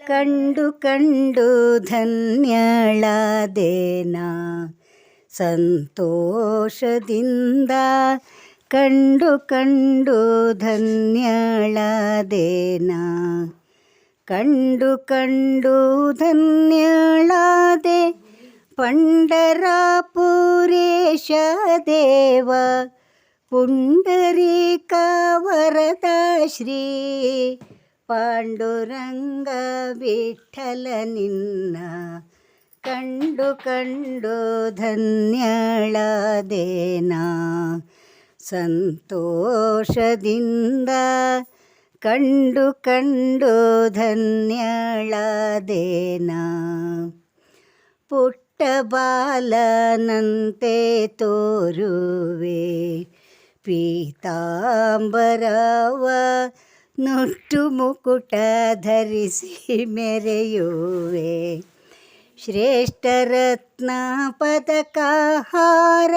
ಕಂಡು ಕಂಡು ಧನ್ಯಳಾದೇನಾ ಸಂತೋಷದಿಂದ ಕಂಡು ಕಂಡು ಧನ್ಯಳಾದೇನಾ ಕಂಡು ಕಂಡು ಧನ್ಯಳಾದೆ ಪಂಡರಾಪುರೇಶ ದೇವ ಪುಂಡರೀಕ ವರದ ಶ್ರೀ ಪಾಂಡುರಂಗ ವಿಠಲ ನಿನ್ನ ಕಂಡು ಕಂಡು ಧನ್ಯಳಾದೇನಾ ಸಂತೋಷದಿಂದ ಕಂಡು ಕಂಡು ಧನ್ಯಳಾದೇನಾ ಪುಟ್ಟ ಬಾಲನಂತೆ ತೋರುವೆ ಪೀತಾಂಬರವ ನುಟ್ಟು ಮುಕುಟ ಧರಿಸಿ ಮೆರೆಯುವೆ ಶ್ರೇಷ್ಠ ರತ್ನ ಪದಕಹಾರ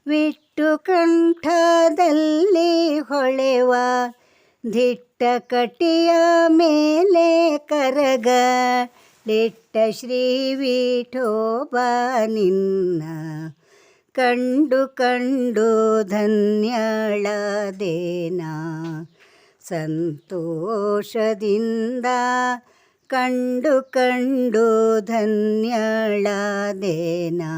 ವಿಟ್ಟು ಕಂಠದಲ್ಲಿ ಹೊಳೆವ ದಿಟ್ಟ ಕಟಿಯ ಮೇಲೆ ಕರಗ ಲಿಟ್ಟ ಶ್ರೀ ವಿಠೋಬ ನಿನ್ನ ಕಂಡು ಕಂಡು ಧನ್ಯಳಾದೇನಾ ಸಂತೋಷದಿಂದ ಕಂಡು ಕಂಡು ಧನ್ಯಳಾದೇನಾ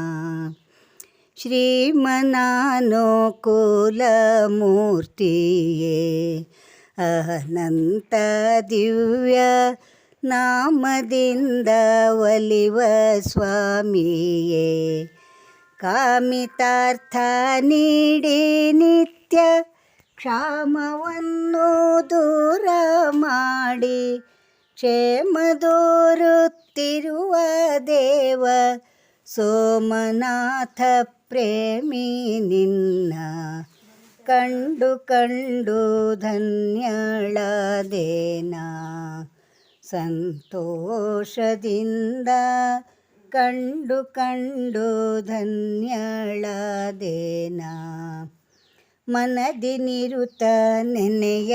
ಶ್ರೀಮನಾನುಕೂಲ ಮೂರ್ತಿಯೇ ಅನಂತ ದಿವ್ಯ ನಾಮದಿಂದ ಒಲಿವ ಸ್ವಾಮಿಯೇ ಕಾಮಿತಾರ್ಥ ನೀಡಿ ನಿತ್ಯ ಕ್ಷಾಮವನ್ನು ದೂರ ಮಾಡಿ ಕ್ಷೇಮ ದೂರುತ್ತಿರುವ ದೇವ ಸೋಮನಾಥ ಪ್ರೇಮಿ ನಿನ್ನ ಕಂಡು ಕಂಡು ಧನ್ಯಳಾದೇನಾ ಸಂತೋಷದಿಂದ ಕಂಡು ಕಂಡು ಧನ್ಯಳಾದೇನಾ ಮನದಿ ನಿರುತ ನೆನೆಯಲರಿಯೇನು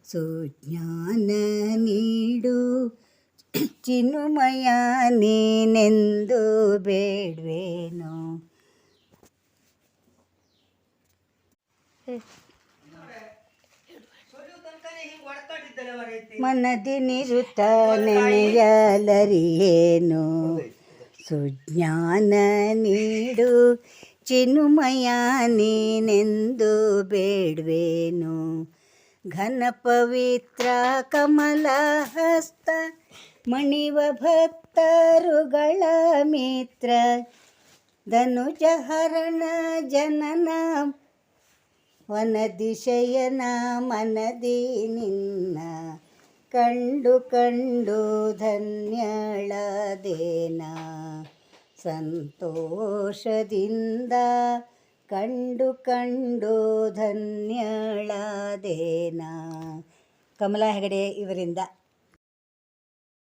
ಸುಜ್ಞಾನ ನೀಡು ಚಿನ್ಮಯ ನೀನೆಂದು ಬೇಡ್ವೇನು ಮನದಿ ನಿರುತ ನೆನೆಯಲರಿಯೇನು ಸುಜ್ಞಾನ ನೀಡು ಚಿನ್ಮಯ ನೀನೆಂದು ಬೇಡ್ವೇನು ಘನ ಪವಿತ್ರ ಕಮಲಹಸ್ತ ಮಣಿವ ಭಕ್ತರುಗಳ ಮಿತ್ರ ಧನುಜಹರಣ ಜನನ ವನದಿಶಯನ ಮನದಿ ನಿನ್ನ ಕಂಡು ಕಂಡು ಧನ್ಯಳಾದೇನಾ ಸಂತೋಷದಿಂದ ಕಂಡು ಕಂಡು ಧನ್ಯಳಾದೇನಾ. ಕಮಲಾ ಹೆಗಡೆ ಇವರಿಂದ